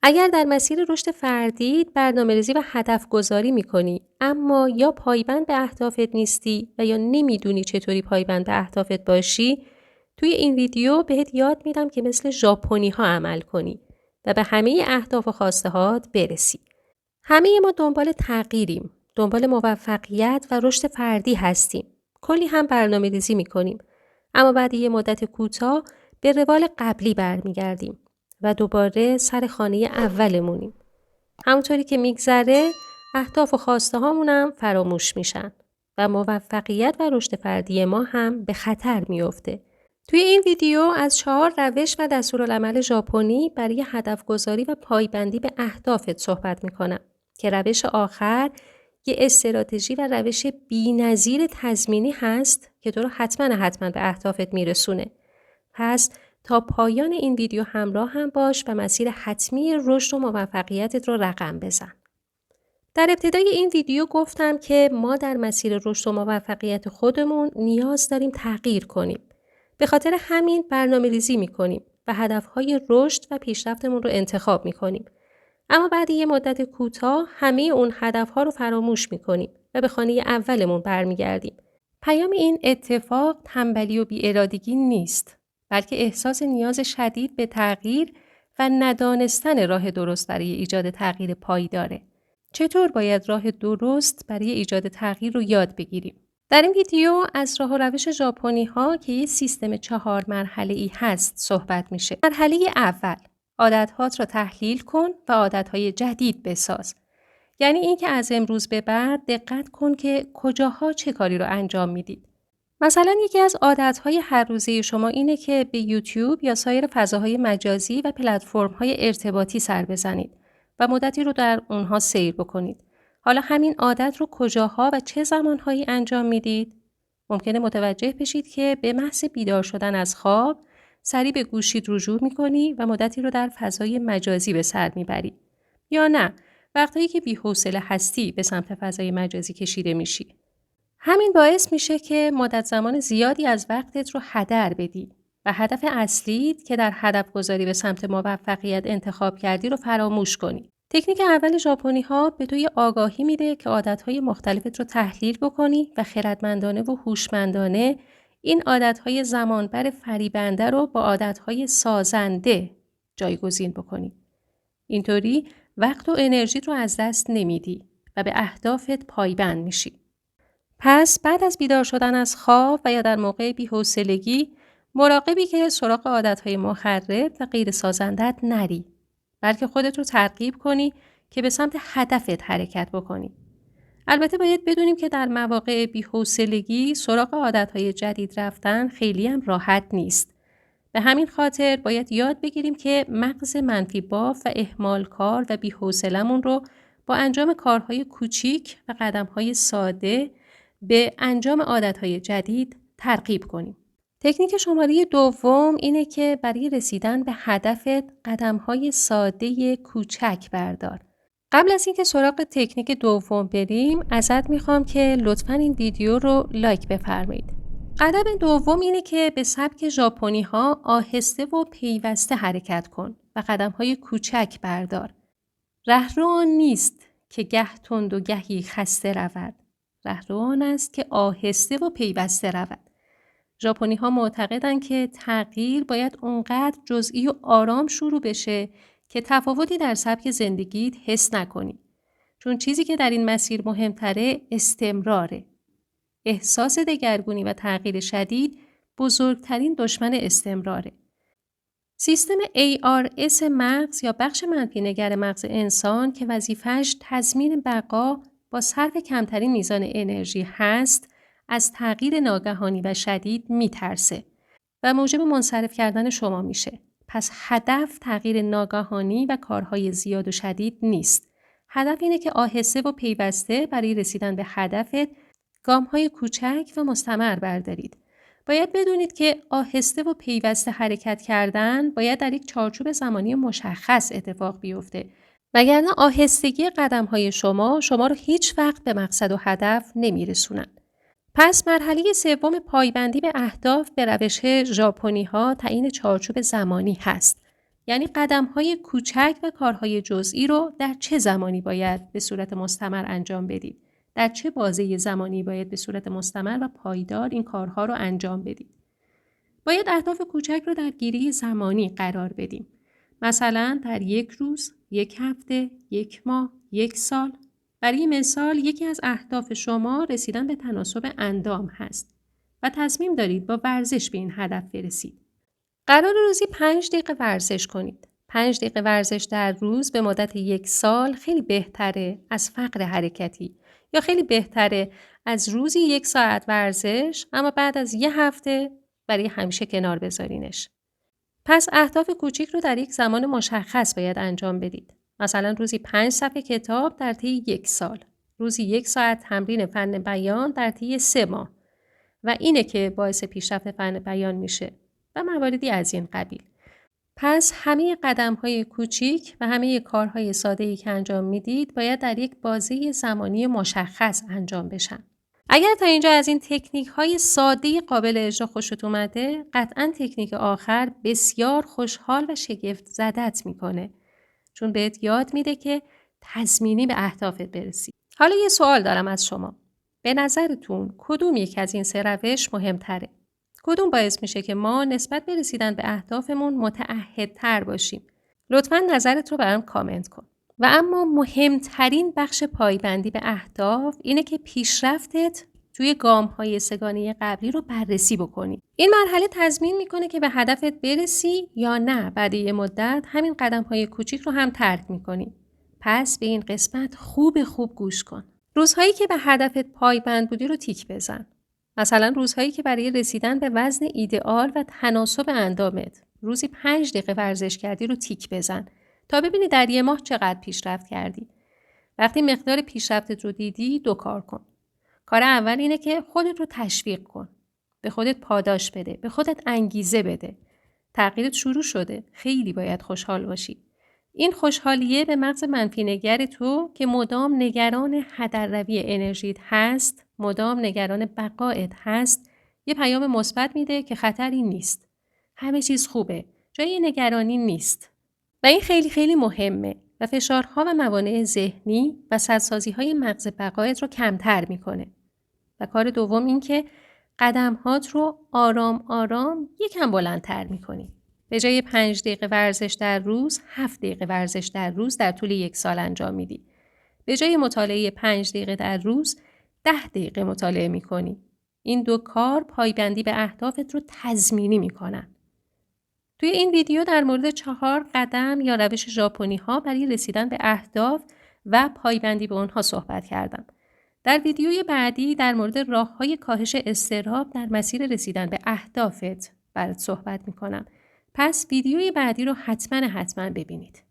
اگر در مسیر رشد فردی برنامه‌ریزی و هدف گذاری می‌کنی اما یا پایبند به اهدافت نیستی و یا نمی‌دونی چطوری پایبند به اهدافت باشی، توی این ویدیو بهت یاد میدم که مثل ژاپنی‌ها عمل کنی و به همه اهداف و خواسته‌هات برسی. همه ما دنبال تغییریم، دنبال موفقیت و رشد فردی هستیم. کلی هم برنامه‌ریزی می‌کنیم، اما بعد یه مدت کوتاه به روال قبلی برمیگردیم و دوباره سر خانه اولمونیم. همونطوری که میگذره اهداف و خواسته هامونم فراموش میشن و موفقیت و رشد فردی ما هم به خطر میفته. توی این ویدیو از 4 روش و دستورالعمل ژاپنی برای هدف گذاری و پایبندی به اهدافت صحبت میکنم که روش آخر یه استراتژی و روش بی‌نظیر تضمینی هست که تو رو حتما به اهدافت میرسونه. پس تا پایان این ویدیو همراه هم باش و مسیر حتمی رشد و موفقیتت رو رقم بزن. در ابتدای این ویدیو گفتم که ما در مسیر رشد و موفقیت خودمون نیاز داریم تغییر کنیم. به خاطر همین برنامه‌ریزی می‌کنیم و هدف‌های رشد و پیشرفتمون رو انتخاب می‌کنیم. اما بعد یه مدت کوتاه همه اون هدف‌ها رو فراموش می‌کنیم و به خانه اولمون برمیگردیم. پیام این اتفاق تنبلی و بی‌ارادگی نیست، بلکه احساس نیاز شدید به تغییر و ندانستن راه درست برای ایجاد تغییر پایداره. چطور باید راه درست برای ایجاد تغییر رو یاد بگیریم؟ در این ویدیو از راه و روش ژاپنی‌ها که یه سیستم 4 مرحله‌ای هست صحبت میشه. مرحله اول، عادت‌هات را تحلیل کن و عادت‌های جدید بساز. یعنی اینکه از امروز به بعد دقت کن که کجاها چه کاری رو انجام میدید. مثلا یکی از عادت‌های هر روزه شما اینه که به یوتیوب یا سایر فضاهای مجازی و پلتفرم‌های ارتباطی سر بزنید و مدتی رو در اونها سیر بکنید. حالا همین عادت رو کجاها و چه زمانهایی انجام میدید؟ ممکنه متوجه بشید که به محض بیدار شدن از خواب سریع به گوشید رجوع می‌کنی و مدتی رو در فضای مجازی به سر می‌بری. یا نه، وقتایی که بی‌حوصله هستی به سمت فضای مجازی کشیده میشی. همین باعث میشه که مدت زمان زیادی از وقتت رو هدر بدی و هدف اصلیت که در هدف گذاری به سمت موفقیت انتخاب کردی رو فراموش کنی. تکنیک اول ژاپنی‌ها به تو یه آگاهی میده که عادت‌های مختلفت رو تحلیل بکنی و خردمندانه و هوشمندانه این عادت‌های زمانبر فریبنده رو با عادت‌های سازنده جایگزین بکنی. اینطوری وقت و انرژیت رو از دست نمیدی و به اهدافت پایبند میشی. پس بعد از بیدار شدن از خواب و یا در موقع بی‌حوصلگی مراقبی که سراغ عادت‌های مخرب و غیر سازندت نری، بلکه خودت رو ترغیب کنی که به سمت هدفت حرکت بکنی. البته باید بدونیم که در مواقع بی‌حوصلگی سراغ عادت‌های جدید رفتن خیلی هم راحت نیست. به همین خاطر باید یاد بگیریم که مغز منفی باف و اهمال کار و بی‌حوصله‌مون رو با انجام کارهای کوچیک و قدم‌های ساده به انجام عادت‌های جدید ترغیب کنیم. تکنیک شماره دوم اینه که برای رسیدن به هدفت قدم‌های ساده کوچک بردار. قبل از اینکه سراغ تکنیک دوم بریم، ازت میخوام که لطفاً این ویدیو رو لایک بفرمایید. قدم دوم اینه که به سبک ژاپنی‌ها آهسته و پیوسته حرکت کن و قدم‌های کوچک بردار. رهرو آن نیست که گه تند و گهی خسته رود. رهرو آن است که آهسته و پیوسته رود. ژاپنی‌ها معتقدند که تغییر باید اونقدر جزئی و آرام شروع بشه که تفاوتی در سبک زندگیت حس نکنی. چون چیزی که در این مسیر مهمتره استمراره. احساس دگرگونی و تغییر شدید بزرگترین دشمن استمراره. سیستم ARS مغز یا بخش منفی‌نگر مغز انسان که وظیفه‌اش تضمین بقا با صرف کمترین میزان انرژی هست، از تغییر ناگهانی و شدید میترسه و موجب منصرف کردن شما میشه. پس هدف تغییر ناگهانی و کارهای زیاد و شدید نیست. هدف اینه که آهسته و پیوسته برای رسیدن به هدفت گام‌های کوچک و مستمر بردارید. باید بدونید که آهسته و پیوسته حرکت کردن باید در یک چارچوب زمانی مشخص اتفاق بیفته. وگرنه آهستگی قدم‌های شما رو هیچ وقت به مقصد و هدف نمیرسونن. پس مرحله سوم پایبندی به اهداف به روش ژاپنی‌ها تعیین چارچوب زمانی هست. یعنی قدم‌های کوچک و کارهای جزئی رو در چه زمانی باید به صورت مستمر انجام بدید. در چه بازه زمانی باید به صورت مستمر و پایدار این کارها رو انجام بدید. باید اهداف کوچک رو در گیری زمانی قرار بدیم. مثلا در 1 روز، 1 هفته، 1 ماه، 1 سال. برای مثال یکی از اهداف شما رسیدن به تناسب اندام هست و تصمیم دارید با ورزش به این هدف برسید. قرار روزی 5 دقیقه ورزش کنید. 5 دقیقه ورزش در روز به مدت 1 سال خیلی بهتره از فقر حرکتی یا خیلی بهتره از روزی 1 ساعت ورزش اما بعد از 1 هفته برای همیشه کنار بذارینش. پس اهداف کوچیک رو در یک زمان مشخص باید انجام بدید. مثلا روزی 5 صفحه کتاب در طی 1 سال. روزی 1 ساعت تمرین فن بیان در طی 3 ماه. و اینه که باعث پیشرفت فن بیان میشه و مواردی از این قبیل. پس همه قدم‌های کوچیک و همه کارهای ساده‌ای که انجام میدید باید در یک بازه زمانی مشخص انجام بشن. اگر تا اینجا از این تکنیک‌های ساده قابل اجرا خوشت اومده، قطعاً تکنیک آخر بسیار خوشحال و شگفت زدت میکنه. چون بهت یاد میده که تضمینی به اهدافت برسی. حالا یه سوال دارم از شما. به نظرتون کدوم یک از این 3 روش مهمتره؟ کدوم باعث میشه که ما نسبت به رسیدن به اهدافمون متعهدتر باشیم؟ لطفاً نظرت رو برام کامنت کن. و اما مهمترین بخش پایبندی به اهداف اینه که پیشرفتت توی گام‌های 3 گانه قبلی رو بررسی بکنی. این مرحله تضمین میکنه که به هدفت برسی یا نه بعد یه مدت همین قدم‌های کوچیک رو هم ترک میکنی. پس به این قسمت خوب گوش کن. روزهایی که به هدفت پایبند بودی رو تیک بزن. مثلا روزهایی که برای رسیدن به وزن ایدئال و تناسب اندامت روزی 5 دقیقه ورزش کردی رو تیک بزن تا ببینی در یه ماه چقدر پیشرفت کردی. وقتی مقدار پیشرفتت رو دیدی 2 کار کن. کار اول اینه که خودت رو تشویق کن. به خودت پاداش بده. به خودت انگیزه بده. تغییرت شروع شده. خیلی باید خوشحال باشی. این خوشحالیه به مغز منفی نگر تو که مدام نگران هدرروی انرژیت هست، مدام نگران بقایت هست، یه پیام مثبت میده که خطری نیست. همه چیز خوبه. جای نگرانی نیست. و این خیلی مهمه و فشارها و موانع ذهنی و سدسازی‌های مغز بقایت رو کمتر میکنه. و کار دوم این که قدم‌هات رو آرام یکم بلندتر میکنی. به جای 5 دقیقه ورزش در روز، 7 دقیقه ورزش در روز در طول 1 سال انجام میدی. به جای مطالعه 5 دقیقه در روز، 10 دقیقه مطالعه میکنی. این 2 کار پایبندی به اهدافت رو تضمینی میکنن. توی این ویدیو در مورد 4 قدم یا روش ژاپنی ها برای رسیدن به اهداف و پایبندی به اونها صحبت کردم. در ویدیوی بعدی در مورد راه‌های کاهش اضطراب در مسیر رسیدن به اهدافت برات صحبت میکنم. پس ویدیوی بعدی رو حتما ببینید.